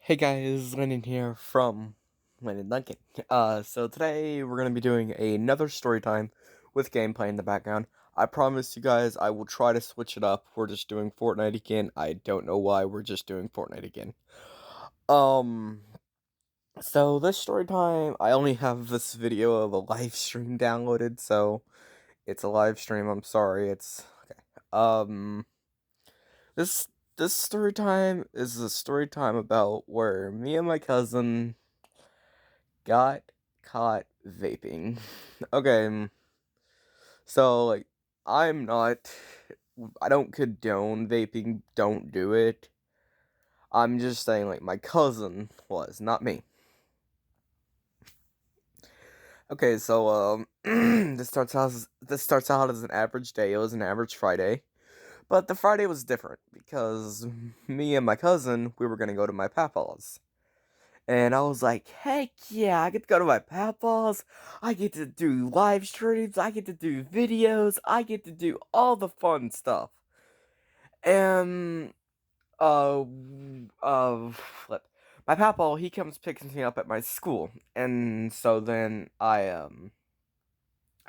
Hey guys, Landon here from Landon Duncan. So today we're gonna be doing another story time with gameplay in the background. I promise you guys I will try to switch it up. We're just doing Fortnite again. I don't know why we're just doing Fortnite again. Um, so this story time, I only have this video of a live stream downloaded, so it's a live stream. I'm sorry. It's okay. This this story time is a story time about where me and my cousin got caught vaping. Okay, so like I'm not I don't condone vaping, don't do it. I'm just saying like my cousin was, not me. Okay, so this starts out as an average day. It was an average Friday. But the Friday was different because me and my cousin, we were gonna go to my papa's. And I was like, heck yeah, I get to go to my papa's. I get to do live streams. I get to do videos. I get to do all the fun stuff. And, uh, flip. My papa, he comes picking me up at my school. And so then I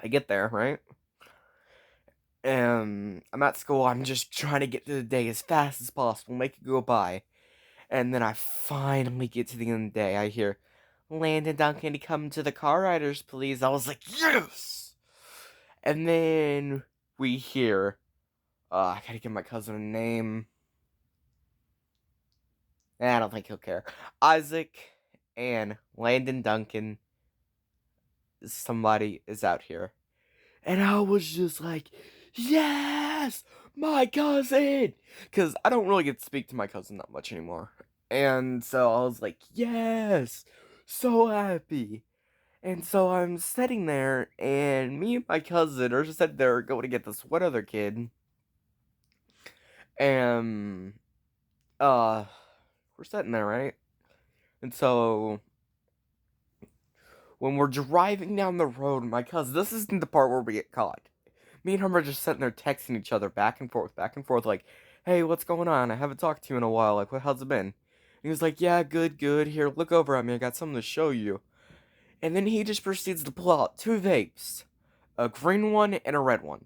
get there, right? And I'm at school. I'm just trying to get through the day as fast as possible, make it go by. And then I finally get to the end of the day. I hear, Landon Duncan, come to the car riders, please. I was like, yes! And then we hear, I gotta give my cousin a name. I don't think he'll care. Isaac and Landon Duncan, somebody is out here. And I was just like, yes! My cousin! Because I don't really get to speak to my cousin that much anymore. And so I was like, yes! So happy. And so I'm sitting there, and me and my cousin are just sitting there going to get this one other kid. And, we're sitting there, right? And so, when we're driving down the road, my cousin, this isn't the part where we get caught. Me and him are just sitting there texting each other back and forth, like, hey, what's going on? I haven't talked to you in a while. Like, how's it been? And he was like, yeah, good, good. Here, look over at me. I got something to show you. And then he just proceeds to pull out two vapes, a green one and a red one.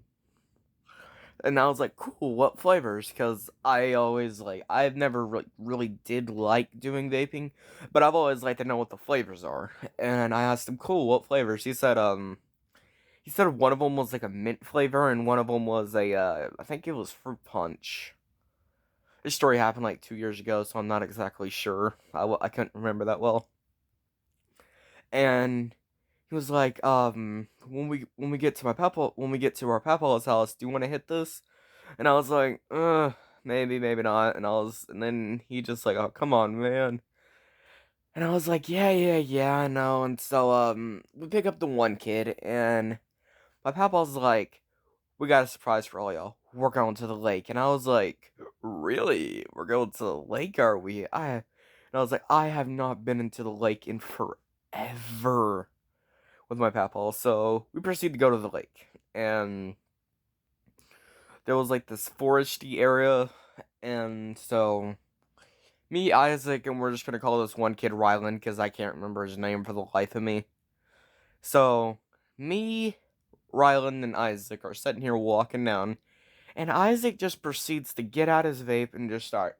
And I was like, cool, what flavors? Because I've never really did like doing vaping, but I've always liked to know what the flavors are. And I asked him, cool, what flavors? He said one of them was like a mint flavor, and one of them was I think it was fruit punch. This story happened like 2 years ago, so I'm not exactly sure. I couldn't remember that well. And he was like, when we get to when we get to our papa's house, do you want to hit this? And I was like, maybe, maybe not. And then he just like, oh, come on, man. And I was like, yeah, yeah, yeah, I know. And so, we pick up the one kid, and my papa's like, we got a surprise for all y'all. We're going to the lake. And I was like, really? We're going to the lake, are we? And I was like, I have not been into the lake in forever with my papa. So we proceed to go to the lake. And there was like this foresty area. And so me, Isaac, and we're just gonna call this one kid Rylan because I can't remember his name for the life of me. So me, Rylan, and Isaac are sitting here walking down, and Isaac just proceeds to get out his vape and just start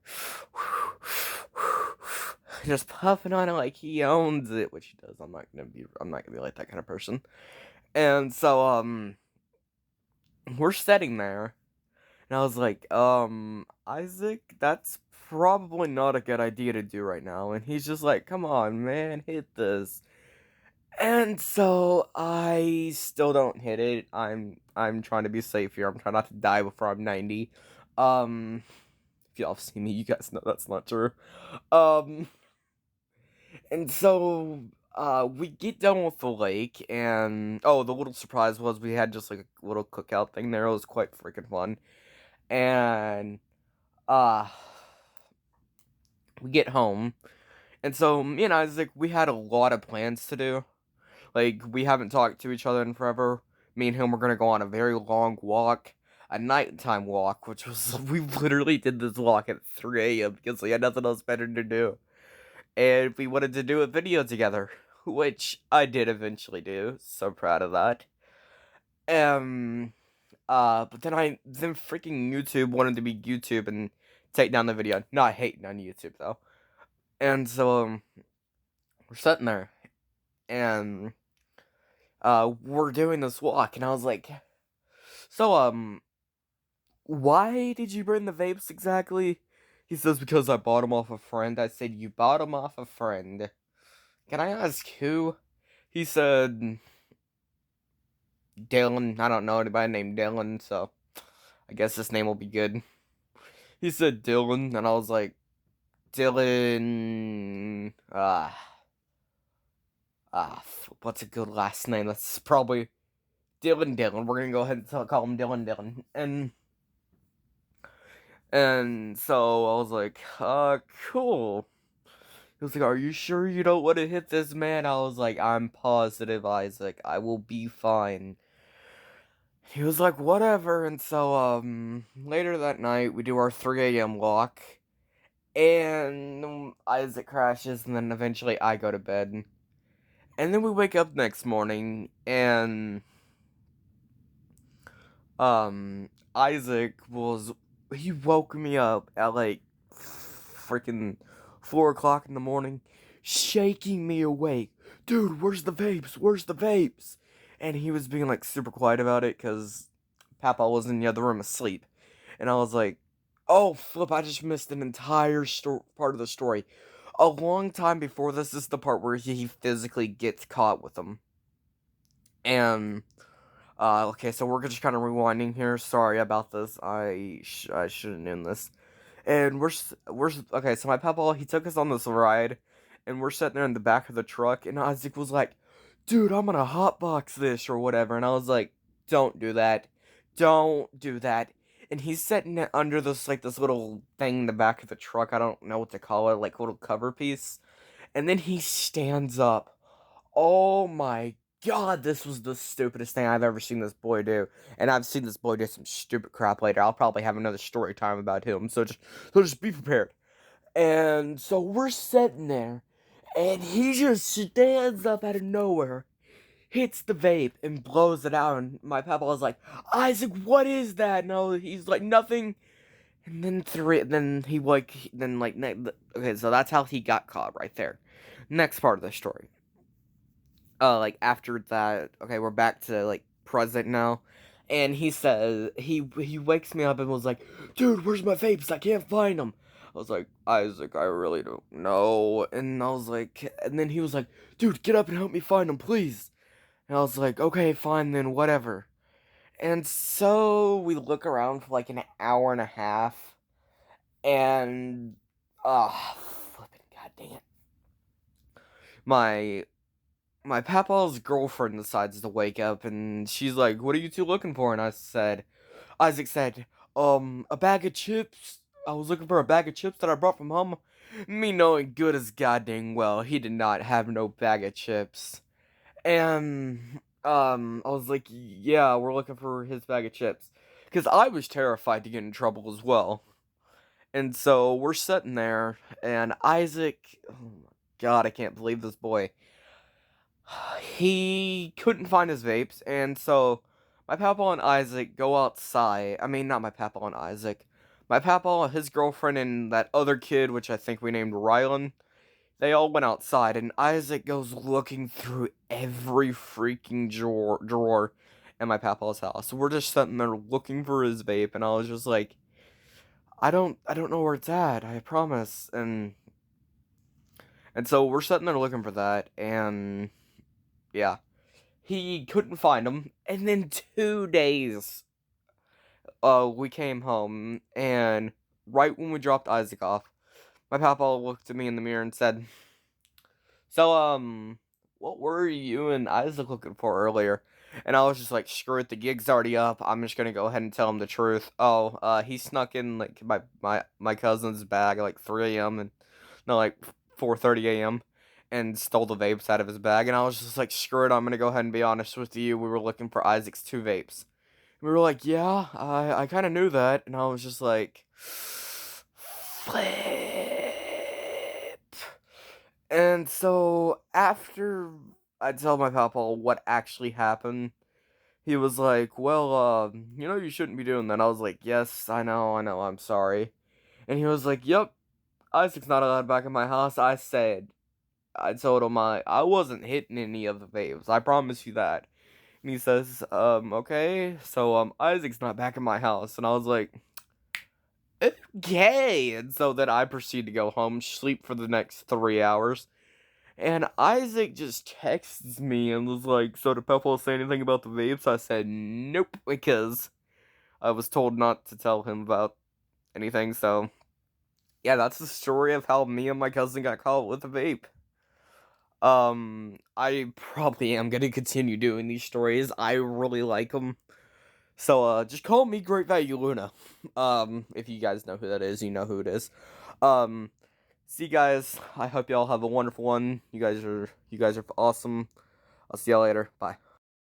just puffing on it like he owns it, which he does. I'm not gonna be like that kind of person. And so we're sitting there, and I was like, Isaac, that's probably not a good idea to do right now. And he's just like, come on, man, hit this. And so I still don't hit it. I'm trying to be safe here. I'm trying not to die before I'm 90. If y'all have seen me, you guys know that's not true. Um, and so we get done with the lake, and oh, the little surprise was we had just like a little cookout thing there. It was quite freaking fun. And uh we get home, and so me and Isaac, we had a lot of plans to do. Like, we haven't talked to each other in forever. Me and him were gonna go on a very long walk, a nighttime walk, which was we literally did this walk at 3 a.m. because we had nothing else better to do. and we wanted to do a video together, which I did eventually do. So proud of that. Um, but then freaking YouTube wanted to be YouTube and take down the video. Not hating on YouTube though. And so we're sitting there, and we're doing this walk, and I was like, so why did you burn the vapes exactly? He says, because I bought them off a friend. I said, you bought them off a friend. Can I ask who? He said, Dylan. I don't know anybody named Dylan, so I guess this name will be good. He said Dylan, and I was like, Dylan. What's a good last name? That's probably Dylan. We're gonna go ahead and call him Dylan. And so I was like, cool. He was like, are you sure you don't want to hit this man? I was like, I'm positive, Isaac. I will be fine. He was like, whatever. And so, later that night, we do our 3 a.m. walk. And Isaac crashes, and then eventually I go to bed. And then we wake up next morning, and, Isaac he woke me up at like freaking 4 o'clock in the morning, shaking me awake. Dude, where's the vapes? Where's the vapes? And he was being like super quiet about it because Papa was in the other room asleep. And I was like, oh, flip, I just missed an entire part of the story. A long time before this is the part where he physically gets caught with them. And okay, so we're just kind of rewinding here. Sorry about this. I should have known this. And we're okay. So my papa, he took us on this ride, and we're sitting there in the back of the truck. And Isaac was like, "Dude, I'm gonna hotbox this or whatever." And I was like, "Don't do that, don't do that." And he's sitting under this little thing in the back of the truck. I don't know what to call it, like little cover piece. And then he stands up. Oh my god, this was the stupidest thing I've ever seen this boy do. And I've seen this boy do some stupid crap later. I'll probably have another story time about him. So just be prepared. And so we're sitting there, and he just stands up out of nowhere, hits the vape, and blows it out. And my papa was like, Isaac, what is that? No, he's like, nothing. And okay, so that's how he got caught right there. Next part of the story. Like after that, okay, we're back to like present now, and he says he wakes me up and was like, "Dude, where's my vapes? I can't find them." I was like, Isaac, I really don't know. And I was like, and then he was like, "Dude, get up and help me find them, please." And I was like, "Okay, fine then, whatever." And so we look around for like an hour and a half, and flipping god dang it, my my papa's girlfriend decides to wake up, and she's like, "What are you two looking for?" And Isaac said, a bag of chips. I was looking for a bag of chips that I brought from home. Me knowing good as goddamn well, he did not have no bag of chips. And, I was like, yeah, we're looking for his bag of chips. Because I was terrified to get in trouble as well. And so we're sitting there, and Isaac, oh my god, I can't believe this boy. He couldn't find his vapes, and so my papa and Isaac go outside. I mean, not my papa and Isaac. My papa, his girlfriend, and that other kid, which I think we named Rylan, they all went outside, and Isaac goes looking through every freaking drawer in my papa's house. We're just sitting there looking for his vape, and I was just like, I don't know where it's at. I promise. And so we're sitting there looking for that, and yeah. He couldn't find him, and then 2 days, we came home, and right when we dropped Isaac off, my papa looked at me in the mirror and said, "So, what were you and Isaac looking for earlier?" And I was just like, "Screw it, the gig's already up. I'm just gonna go ahead and tell him the truth." Oh, he snuck in like my cousin's bag at like 3 a.m. and no, like 4:30 a.m. and stole the vapes out of his bag. And I was just like, "Screw it, I'm gonna go ahead and be honest with you. We were looking for Isaac's 2 vapes." We were like, "Yeah, I kind of knew that," and I was just like, "Flip." And so after I tell my papa what actually happened, he was like, "Well, you shouldn't be doing that." I was like, "Yes, I know, I'm sorry." And he was like, "Yep, Isaac's not allowed back in my house." I told him I wasn't hitting any of the vapes. I promise you that. And he says, okay, so Isaac's not back in my house." And I was like, "Okay." And so then I proceed to go home, sleep for the next 3 hours. And Isaac just texts me and was like, "So did Peppo say anything about the vapes?" I said, "Nope," because I was told not to tell him about anything. So yeah, that's the story of how me and my cousin got caught with a vape. I probably am gonna continue doing these stories. I really like them. So just call me Great Value Luna. If you guys know who that is, you know who it is. Um, See you guys. I hope y'all have a wonderful one. You guys are awesome. I'll see y'all later. Bye.